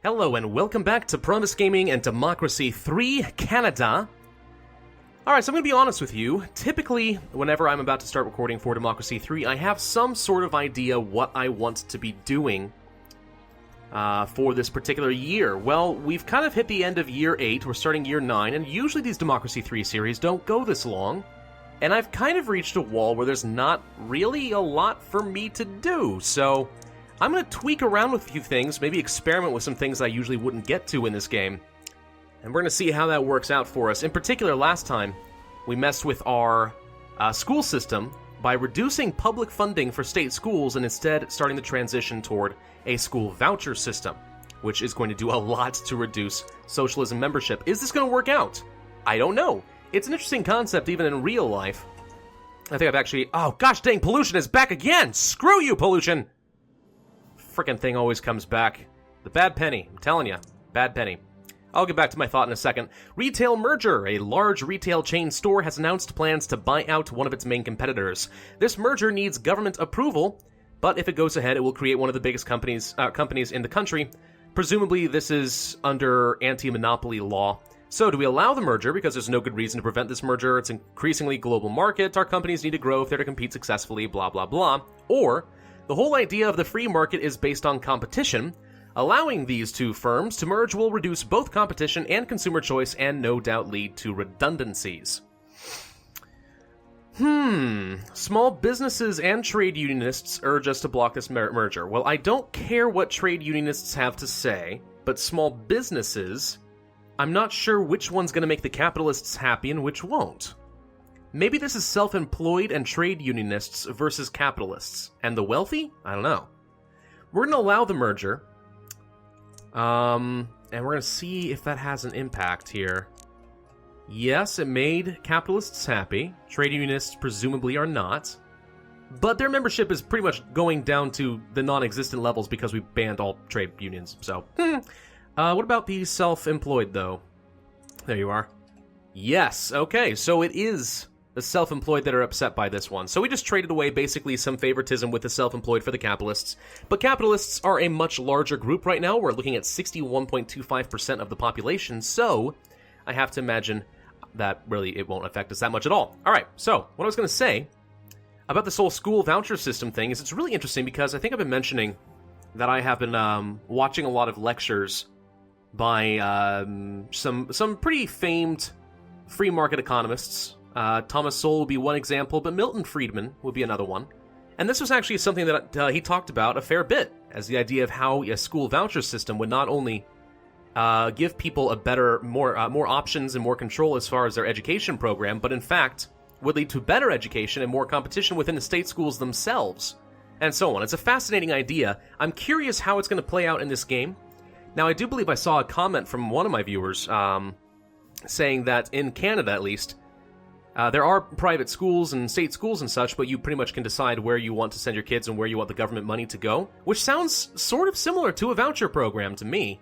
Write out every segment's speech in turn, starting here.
Hello and welcome back to Pravus Gaming and Democracy 3 Canada. Alright, so I'm going to be honest with you. Typically, whenever I'm about to start recording for Democracy 3, I have some sort of idea what I want to be doing for this particular year. Well, we've kind of hit the end of Year 8, we're starting Year 9, and usually these Democracy 3 series don't go this long. And I've kind of reached a wall where there's not really a lot for me to do, so I'm going to tweak around with a few things, maybe experiment with some things I usually wouldn't get to in this game. And we're going to see how that works out for us. In particular, last time, we messed with our school system by reducing public funding for state schools and instead starting the transition toward a school voucher system, which is going to do a lot to reduce socialism membership. Is this going to work out? I don't know. It's an interesting concept even in real life. I think I've actually... Oh, gosh dang, pollution is back again! Screw you, pollution! Frickin' thing always comes back. The bad penny. I'm telling you. Bad penny. I'll get back to my thought in a second. Retail merger. A large retail chain store has announced plans to buy out one of its main competitors. This merger needs government approval, but if it goes ahead, it will create one of the biggest companies in the country. Presumably, this is under anti-monopoly law. So, do we allow the merger? Because there's no good reason to prevent this merger. It's an increasingly global market. Our companies need to grow if they're to compete successfully, blah, blah, blah. Or, the whole idea of the free market is based on competition. Allowing these two firms to merge will reduce both competition and consumer choice and no doubt lead to redundancies. Small businesses and trade unionists urge us to block this merger. Well, I don't care what trade unionists have to say, but small businesses, I'm not sure which one's going to make the capitalists happy and which won't. Maybe this is self-employed and trade unionists versus capitalists. And the wealthy? I don't know. We're going to allow the merger. And we're going to see if that has an impact here. Yes, it made capitalists happy. Trade unionists presumably are not. But their membership is pretty much going down to the non-existent levels because we banned all trade unions. So, what about the self-employed, though? There you are. Yes, okay, so it is the self-employed that are upset by this one. So we just traded away basically some favoritism with the self-employed for the capitalists. But capitalists are a much larger group right now. We're looking at 61.25% of the population, so I have to imagine that really it won't affect us that much at all. Alright, so what I was going to say about this whole school voucher system thing is it's really interesting because I think I've been mentioning that I have been watching a lot of lectures by some pretty famed free market economists. Thomas Sowell would be one example, but Milton Friedman would be another one. And this was actually something that he talked about a fair bit, as the idea of how a school voucher system would not only give people a better, more options and more control as far as their education program, but in fact would lead to better education and more competition within the state schools themselves, and so on. It's a fascinating idea. I'm curious how it's going to play out in this game. Now, I do believe I saw a comment from one of my viewers saying that in Canada, at least, there are private schools and state schools and such, but you pretty much can decide where you want to send your kids and where you want the government money to go, which sounds sort of similar to a voucher program to me.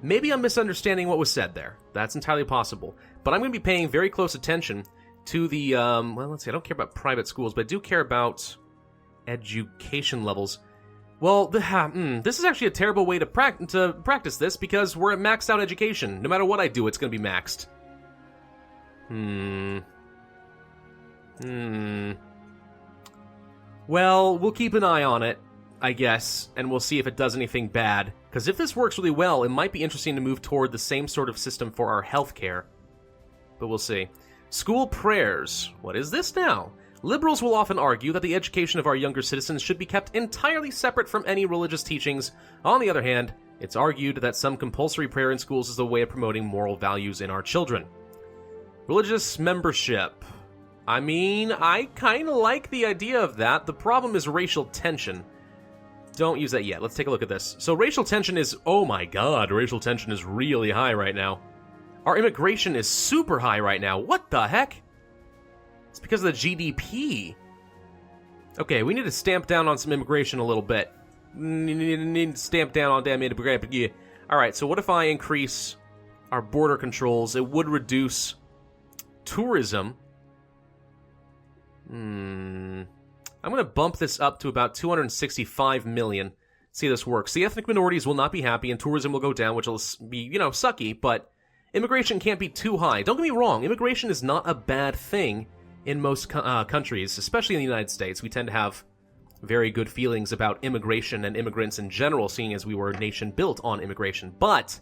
Maybe I'm misunderstanding what was said there. That's entirely possible. But I'm going to be paying very close attention to the, well, let's see, I don't care about private schools, but I do care about education levels. Well, this is actually a terrible way to practice this, because we're at maxed out education. No matter what I do, it's going to be maxed. Well, we'll keep an eye on it, I guess, and we'll see if it does anything bad. Because if this works really well, it might be interesting to move toward the same sort of system for our healthcare. But we'll see. School prayers. What is this now? Liberals will often argue that the education of our younger citizens should be kept entirely separate from any religious teachings. On the other hand, it's argued that some compulsory prayer in schools is a way of promoting moral values in our children. Religious membership. I mean, I kind of like the idea of that. The problem is racial tension. Don't use that yet. Let's take a look at this. So racial tension is, oh my god, racial tension is really high right now. Our immigration is super high right now. What the heck? It's because of the GDP. Okay, we need to stamp down on some immigration a little bit. Need to stamp down on damn immigration. Alright, so what if I increase our border controls? It would reduce tourism. I'm going to bump this up to about 265 million. see how this works. The ethnic minorities will not be happy, and tourism will go down, which will be, sucky, but immigration can't be too high. Don't get me wrong, immigration is not a bad thing in most countries, especially in the United States. We tend to have very good feelings about immigration and immigrants in general, seeing as we were a nation built on immigration. But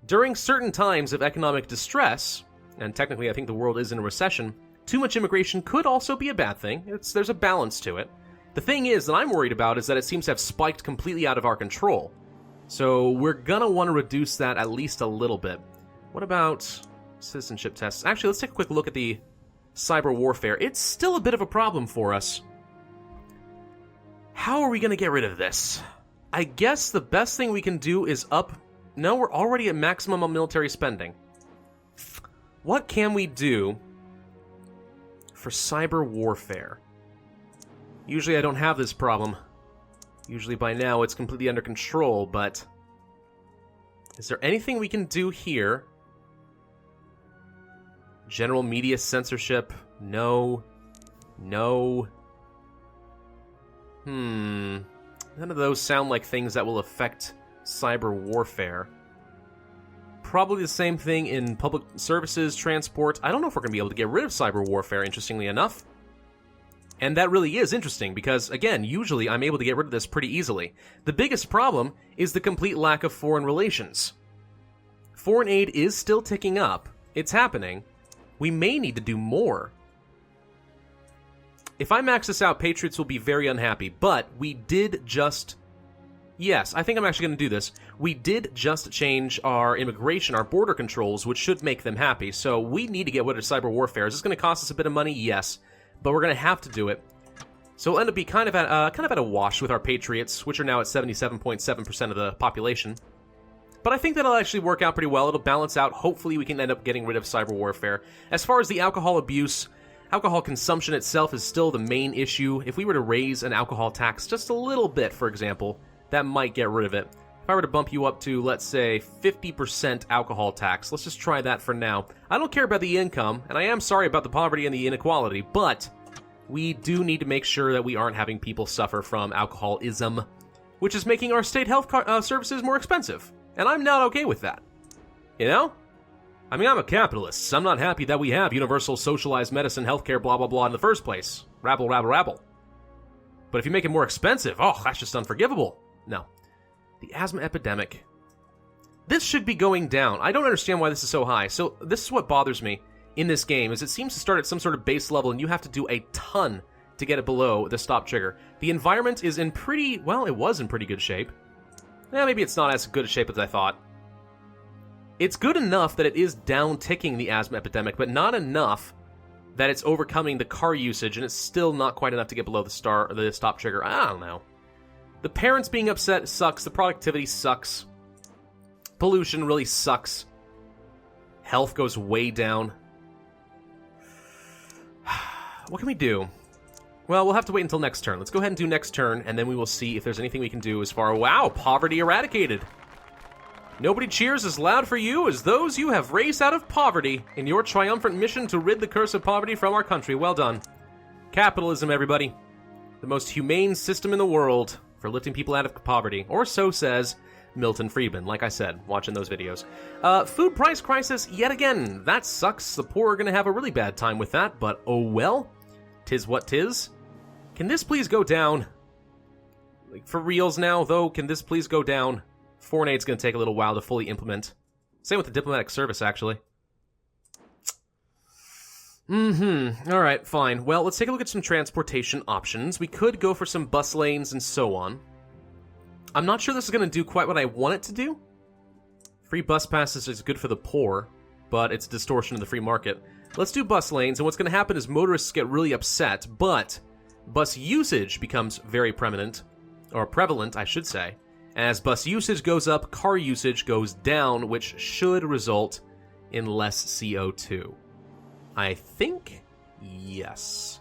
during certain times of economic distress, and technically I think the world is in a recession, too much immigration could also be a bad thing. There's a balance to it. The thing is that I'm worried about is that it seems to have spiked completely out of our control. So we're gonna want to reduce that at least a little bit. What about citizenship tests? Actually, let's take a quick look at the cyber warfare. It's still a bit of a problem for us. How are we gonna get rid of this? I guess the best thing we can do is No, we're already at maximum on military spending. What can we do for cyber warfare? Usually I don't have this problem. Usually by now it's completely under control, but is there anything we can do here? General media censorship? No. No. None of those sound like things that will affect cyber warfare. Probably the same thing in public services, transport. I don't know if we're going to be able to get rid of cyber warfare, interestingly enough. And that really is interesting because, again, usually I'm able to get rid of this pretty easily. The biggest problem is the complete lack of foreign relations. Foreign aid is still ticking up. It's happening. We may need to do more. If I max this out, Patriots will be very unhappy, but we did just... Yes, I think I'm actually going to do this. We did just change our immigration, our border controls, which should make them happy, so we need to get rid of cyber warfare. Is this going to cost us a bit of money? Yes, but we're going to have to do it. So we'll end up being kind of at a wash with our Patriots, which are now at 77.7% of the population. But I think that'll actually work out pretty well. It'll balance out. Hopefully we can end up getting rid of cyber warfare. As far as the alcohol abuse... Alcohol consumption itself is still the main issue. If we were to raise an alcohol tax just a little bit, for example, that might get rid of it. If I were to bump you up to, let's say, 50% alcohol tax, let's just try that for now. I don't care about the income, and I am sorry about the poverty and the inequality, but we do need to make sure that we aren't having people suffer from alcoholism, which is making our state health services more expensive. And I'm not okay with that. You know? I mean, I'm a capitalist, so I'm not happy that we have universal socialized medicine, healthcare, blah, blah, blah in the first place. Rabble, rabble, rabble. But if you make it more expensive, oh, that's just unforgivable. No. The asthma epidemic. This should be going down. I don't understand why this is so high. So this is what bothers me in this game, is it seems to start at some sort of base level, and you have to do a ton to get it below the stop trigger. The environment is in pretty, well, it was in pretty good shape. Maybe it's not as good a shape as I thought. It's good enough that it is down-ticking the asthma epidemic, but not enough that it's overcoming the car usage, and it's still not quite enough to get below the stop trigger. I don't know. The parents being upset sucks. The productivity sucks. Pollution really sucks. Health goes way down. What can we do? Well, we'll have to wait until next turn. Let's go ahead and do next turn, and then we will see if there's anything we can do as far... Wow, poverty eradicated. Nobody cheers as loud for you as those you have raised out of poverty in your triumphant mission to rid the curse of poverty from our country. Well done. Capitalism, everybody. The most humane system in the world for lifting people out of poverty. Or so says Milton Friedman, like I said, watching those videos. Food price crisis, yet again. That sucks. The poor are going to have a really bad time with that, but oh well. Tis what tis. Can this please go down? Like, for reals now, though, can this please go down? Foreign aid's going to take a little while to fully implement. Same with the diplomatic service, actually. Alright, fine. Well, let's take a look at some transportation options. We could go for some bus lanes and so on. I'm not sure this is going to do quite what I want it to do. Free bus passes is good for the poor, but it's a distortion of the free market. Let's do bus lanes, and what's going to happen is motorists get really upset, but bus usage becomes very prevalent, I should say. As bus usage goes up, car usage goes down, which should result in less CO2. I think? Yes.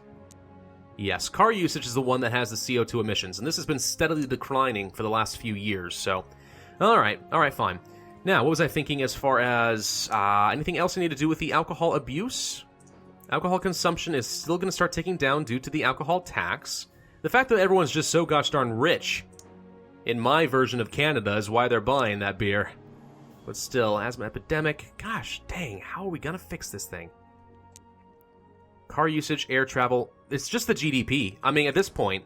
Yes, car usage is the one that has the CO2 emissions, and this has been steadily declining for the last few years, so... Alright, fine. Now, what was I thinking as far as... anything else I need to do with the alcohol abuse? Alcohol consumption is still going to start ticking down due to the alcohol tax. The fact that everyone's just so gosh darn rich in my version of Canada is why they're buying that beer. But still, asthma epidemic. Gosh dang, how are we gonna fix this thing? Car usage, air travel. It's just the GDP. I mean, at this point,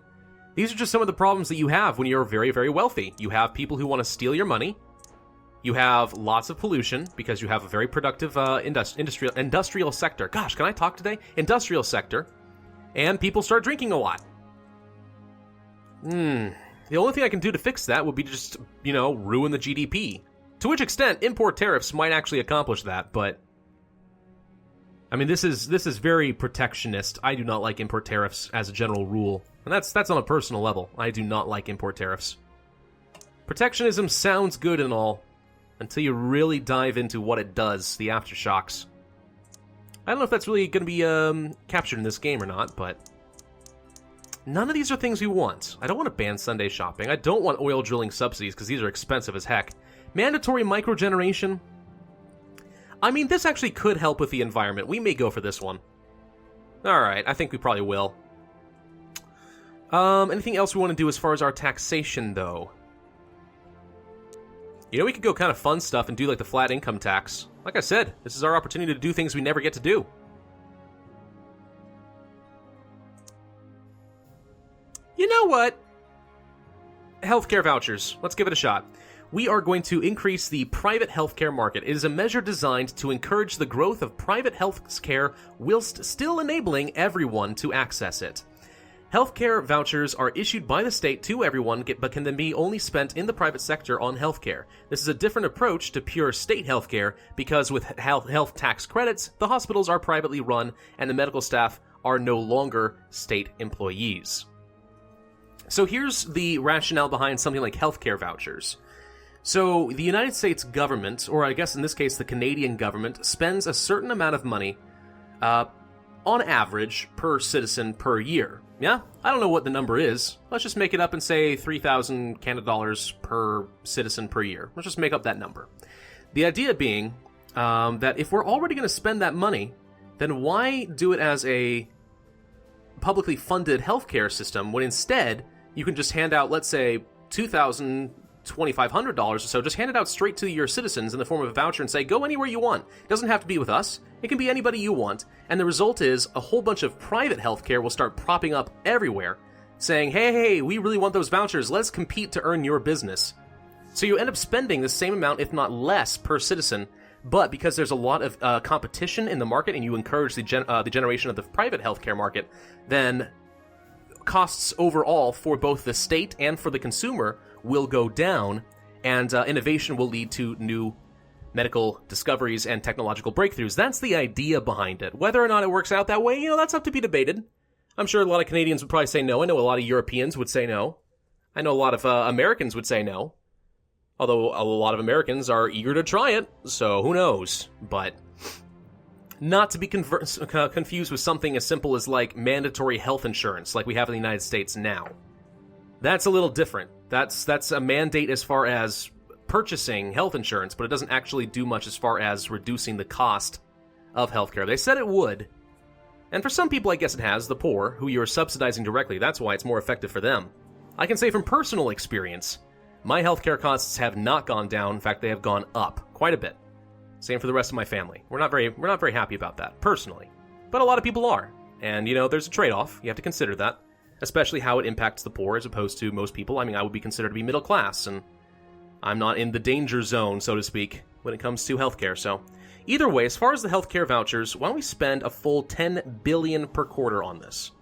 these are just some of the problems that you have when you're very, very wealthy. You have people who want to steal your money. You have lots of pollution because you have a very productive industrial sector. Gosh, can I talk today? Industrial sector. And people start drinking a lot. The only thing I can do to fix that would be to just, ruin the GDP. To which extent, import tariffs might actually accomplish that, but... I mean, this is very protectionist. I do not like import tariffs as a general rule. And that's on a personal level. I do not like import tariffs. Protectionism sounds good and all, until you really dive into what it does, the aftershocks. I don't know if that's really going to be captured in this game or not, but... None of these are things we want. I don't want to ban Sunday shopping. I don't want oil drilling subsidies, because these are expensive as heck. Mandatory microgeneration? I mean, this actually could help with the environment. We may go for this one. Alright, I think we probably will. Anything else we want to do as far as our taxation, though? We could go kind of fun stuff and do, like, the flat income tax. Like I said, this is our opportunity to do things we never get to do. You know what? Healthcare vouchers. Let's give it a shot. We are going to increase the private healthcare market. It is a measure designed to encourage the growth of private healthcare whilst still enabling everyone to access it. Healthcare vouchers are issued by the state to everyone, but can then be only spent in the private sector on healthcare. This is a different approach to pure state healthcare because with health tax credits, the hospitals are privately run and the medical staff are no longer state employees. So here's the rationale behind something like healthcare vouchers. So the United States government, or I guess in this case the Canadian government, spends a certain amount of money on average per citizen per year. Yeah? I don't know what the number is. Let's just make it up and say 3,000 Canada dollars per citizen per year. Let's just make up that number. The idea being that if we're already going to spend that money, then why do it as a publicly funded healthcare system when instead you can just hand out, let's say, $2,000, $2,500 or so, just hand it out straight to your citizens in the form of a voucher and say, go anywhere you want. It doesn't have to be with us. It can be anybody you want. And the result is a whole bunch of private healthcare will start propping up everywhere, saying, hey, we really want those vouchers. Let's compete to earn your business. So you end up spending the same amount, if not less, per citizen. But because there's a lot of competition in the market and you encourage the generation of the private healthcare market, then costs overall for both the state and for the consumer will go down, and innovation will lead to new medical discoveries and technological breakthroughs. That's the idea behind it. Whether or not it works out that way, that's up to be debated. I'm sure a lot of Canadians would probably say no. I know a lot of Europeans would say no. I know a lot of Americans would say no. Although a lot of Americans are eager to try it, so who knows. But not to be confused with something as simple as, like, mandatory health insurance, like we have in the United States now. That's a little different. That's a mandate as far as purchasing health insurance, but it doesn't actually do much as far as reducing the cost of healthcare. They said it would. And for some people, I guess it has, the poor, who you're subsidizing directly. That's why it's more effective for them. I can say from personal experience, my healthcare costs have not gone down. In fact, they have gone up quite a bit. Same for the rest of my family. We're not very happy about that, personally. But a lot of people are. And, there's a trade-off. You have to consider that. Especially how it impacts the poor as opposed to most people. I mean, I would be considered to be middle class, and I'm not in the danger zone, so to speak, when it comes to healthcare. So, either way, as far as the healthcare vouchers, why don't we spend a full $10 billion per quarter on this?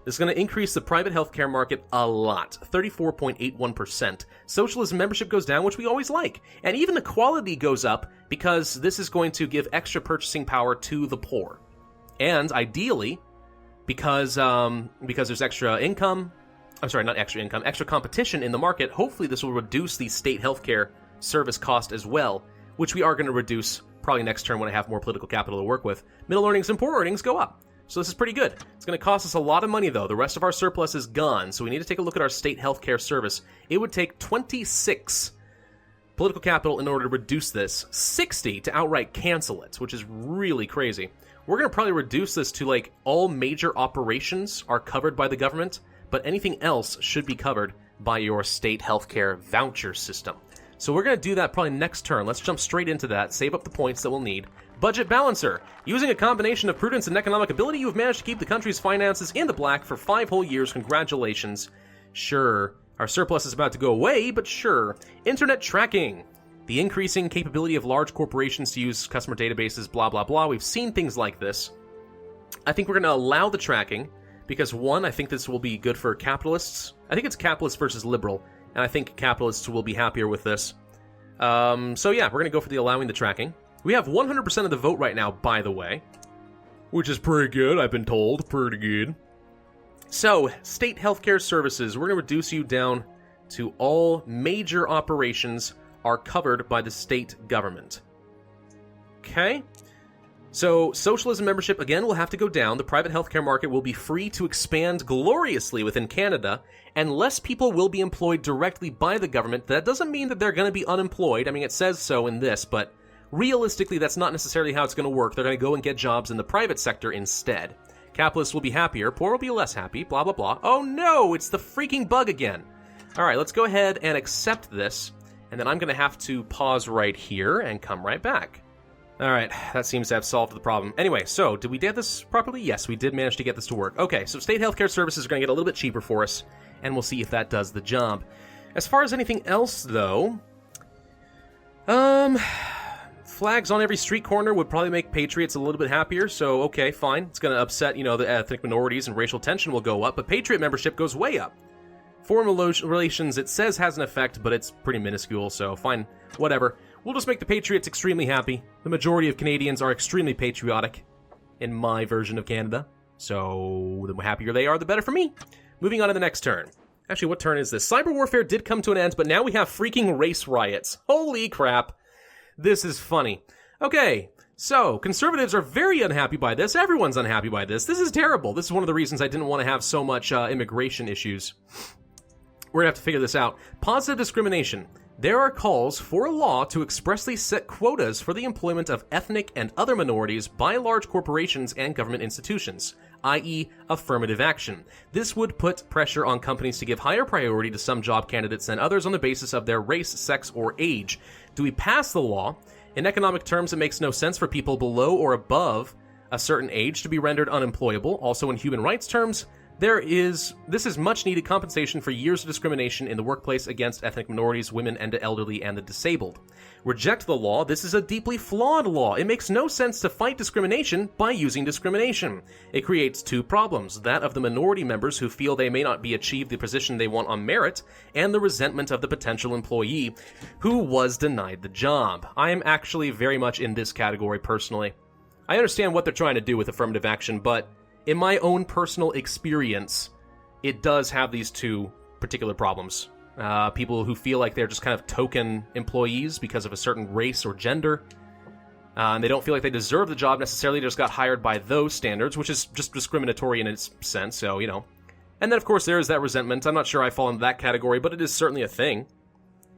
This is going to increase the private healthcare market a lot, 34.81%. Socialism membership goes down, which we always like. And even the quality goes up because this is going to give extra purchasing power to the poor. And ideally, because there's extra income, extra competition in the market, hopefully this will reduce the state healthcare service cost as well, which we are going to reduce probably next term when I have more political capital to work with. Middle earnings and poor earnings go up. So this is pretty good. It's going to cost us a lot of money, though. The rest of our surplus is gone, so we need to take a look at our state healthcare service. It would take 26 political capital in order to reduce this, 60 to outright cancel it, which is really crazy. We're going to probably reduce this to, like, all major operations are covered by the government, but anything else should be covered by your state healthcare voucher system. So we're going to do that probably next turn. Let's jump straight into that, save up the points that we'll need. Budget Balancer. Using a combination of prudence and economic ability, you have managed to keep the country's finances in the black for 5 whole years. Congratulations. Sure. Our surplus is about to go away, but sure. Internet Tracking. The increasing capability of large corporations to use customer databases, blah, blah, blah. We've seen things like this. I think we're going to allow the tracking because, one, I think this will be good for capitalists. I think it's capitalist versus liberal, and I think capitalists will be happier with this. So yeah, we're going to go for the allowing the tracking. We have 100% of the vote right now, by the way, which is pretty good, I've been told. Pretty good. So, state healthcare services. We're going to reduce you down to all major operations are covered by the state government. Okay. So, socialism membership, again, will have to go down. The private healthcare market will be free to expand gloriously within Canada, and less people will be employed directly by the government. That doesn't mean that they're going to be unemployed. I mean, it says so in this, but realistically, that's not necessarily how it's going to work. They're going to go and get jobs in the private sector instead. Capitalists will be happier, poor will be less happy, blah, blah, blah. Oh no, it's the freaking bug again. All right, let's go ahead and accept this, and then I'm going to have to pause right here and come right back. All right, that seems to have solved the problem. Anyway, so did we get this properly? Yes, we did manage to get this to work. Okay, so state healthcare services are going to get a little bit cheaper for us, and we'll see if that does the job. As far as anything else, though, flags on every street corner would probably make patriots a little bit happier, so okay, fine. It's going to upset, the ethnic minorities, and racial tension will go up, but patriot membership goes way up. Foreign relations, it says has an effect, but it's pretty minuscule, so fine, whatever. We'll just make the patriots extremely happy. The majority of Canadians are extremely patriotic in my version of Canada, so the happier they are, the better for me. Moving on to the next turn. Actually, what turn is this? Cyber warfare did come to an end, but now we have freaking race riots. Holy crap. This is funny. Okay, so conservatives are very unhappy by this. Everyone's unhappy by this. This is terrible. This is one of the reasons I didn't want to have so much immigration issues. We're going to have to figure this out. Positive discrimination. There are calls for a law to expressly set quotas for the employment of ethnic and other minorities by large corporations and government institutions, i.e. affirmative action. This would put pressure on companies to give higher priority to some job candidates than others on the basis of their race, sex, or age. Do we pass the law? In economic terms, it makes no sense for people below or above a certain age to be rendered unemployable. Also, in human rights terms, this is much needed compensation for years of discrimination in the workplace against ethnic minorities, women, and the elderly and the disabled. Reject the law. This is a deeply flawed law. It makes no sense to fight discrimination by using discrimination. It creates two problems, that of the minority members who feel they may not be achieved the position they want on merit, and the resentment of the potential employee who was denied the job. I am actually very much in this category personally. I understand what they're trying to do with affirmative action, but in my own personal experience, it does have these two particular problems. People who feel like they're just kind of token employees because of a certain race or gender. And they don't feel like they deserve the job necessarily. They just got hired by those standards, which is just discriminatory in its sense, so, And then, of course, there is that resentment. I'm not sure I fall into that category, but it is certainly a thing.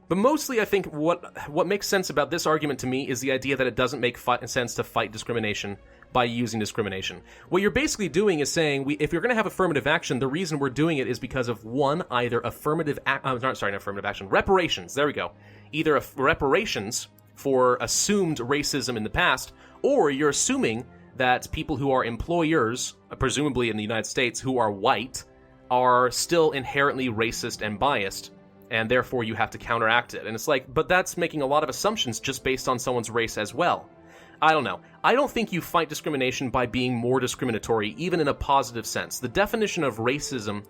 But mostly, I think what makes sense about this argument to me is the idea that it doesn't make sense to fight discrimination by using discrimination. What you're basically doing is saying, if you're going to have affirmative action, the reason we're doing it is because of, one, either reparations, there we go. Either reparations for assumed racism in the past, or you're assuming that people who are employers, presumably in the United States, who are white, are still inherently racist and biased, and therefore you have to counteract it. And it's like, but that's making a lot of assumptions just based on someone's race as well. I don't know. I don't think you fight discrimination by being more discriminatory, even in a positive sense. The definition of racism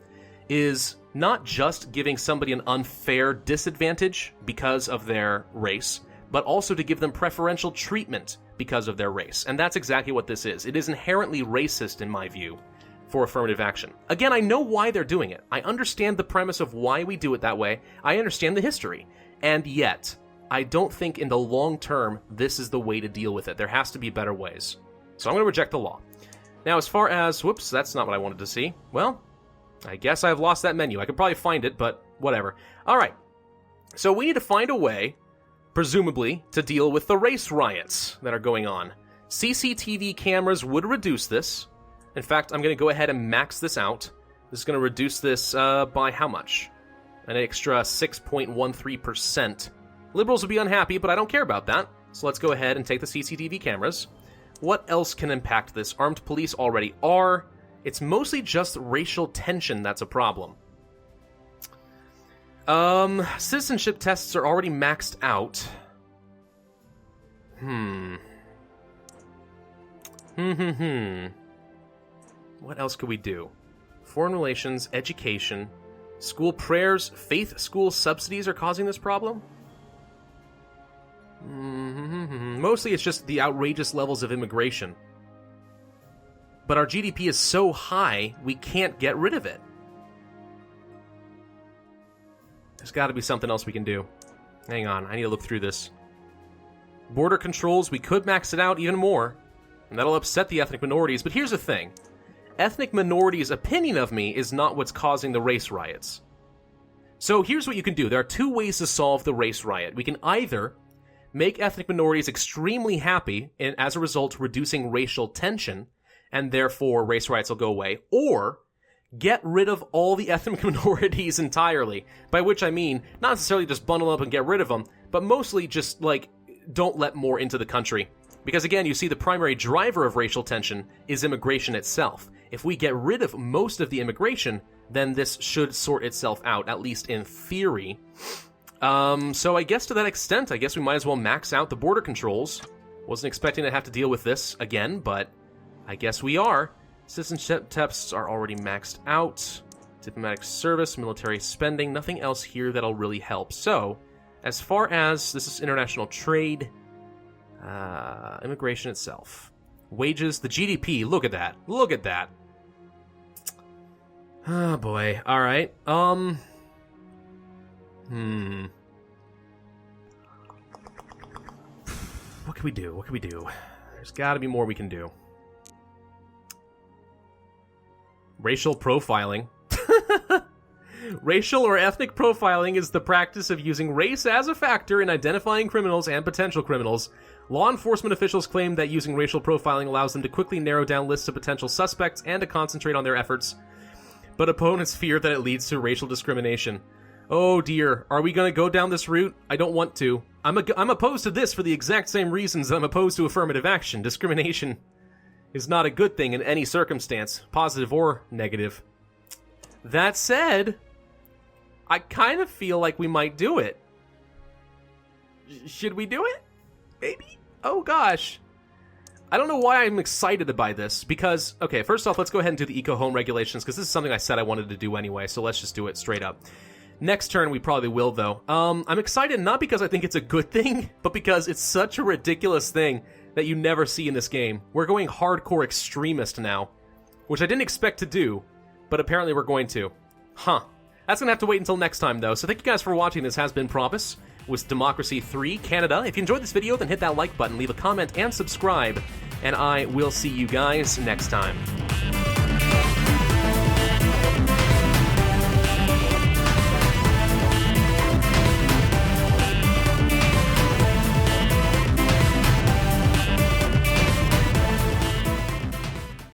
is not just giving somebody an unfair disadvantage because of their race, but also to give them preferential treatment because of their race. And that's exactly what this is. It is inherently racist, in my view, for affirmative action. Again, I know why they're doing it. I understand the premise of why we do it that way. I understand the history. And yet, I don't think in the long term, this is the way to deal with it. There has to be better ways. So I'm going to reject the law. Now, as far as, whoops, that's not what I wanted to see. Well, I guess I've lost that menu. I could probably find it, but whatever. All right. So we need to find a way, presumably, to deal with the race riots that are going on. CCTV cameras would reduce this. In fact, I'm going to go ahead and max this out. This is going to reduce this by how much? An extra 6.13%. Liberals would be unhappy, but I don't care about that. So let's go ahead and take the CCTV cameras. What else can impact this? Armed police already are. It's mostly just racial tension that's a problem. Citizenship tests are already maxed out. What else could we do? Foreign relations, education, school prayers, faith school subsidies are causing this problem? Mostly it's just the outrageous levels of immigration. But our GDP is so high, we can't get rid of it. There's got to be something else we can do. Hang on, I need to look through this. Border controls, we could max it out even more, and that'll upset the ethnic minorities. But here's the thing. Ethnic minorities' opinion of me is not what's causing the race riots. So here's what you can do. There are two ways to solve the race riot. We can either make ethnic minorities extremely happy, and as a result reducing racial tension, and therefore race riots will go away, or get rid of all the ethnic minorities entirely, by which I mean not necessarily just bundle up and get rid of them, but mostly just, like, don't let more into the country. Because again, you see the primary driver of racial tension is immigration itself. If we get rid of most of the immigration, then this should sort itself out, at least in theory. So I guess to that extent, I guess we might as well max out the border controls. Wasn't expecting to have to deal with this again, but I guess we are. Citizenship tests are already maxed out. Diplomatic service, military spending, nothing else here that'll really help. So, as far as this is international trade, immigration itself, wages, the GDP, look at that. Look at that. Oh boy. All right. What can we do? What can we do? There's got to be more we can do. Racial profiling. Racial or ethnic profiling is the practice of using race as a factor in identifying criminals and potential criminals. Law enforcement officials claim that using racial profiling allows them to quickly narrow down lists of potential suspects and to concentrate on their efforts. But opponents fear that it leads to racial discrimination. Oh dear, are we going to go down this route? I don't want to. I'm opposed to this for the exact same reasons that I'm opposed to affirmative action. Discrimination is not a good thing in any circumstance, positive or negative. That said, I kind of feel like we might do it. Should we do it? Maybe? Oh gosh. I don't know why I'm excited by this, because, okay, first off, let's go ahead and do the eco-home regulations, because this is something I said I wanted to do anyway, so let's just do it straight up. Next turn, we probably will, though. I'm excited not because I think it's a good thing, but because it's such a ridiculous thing that you never see in this game. We're going hardcore extremist now, which I didn't expect to do, but apparently we're going to. Huh. That's going to have to wait until next time, though. So thank you guys for watching. This has been Pravus with Democracy 3 Canada. If you enjoyed this video, then hit that like button, leave a comment, and subscribe. And I will see you guys next time.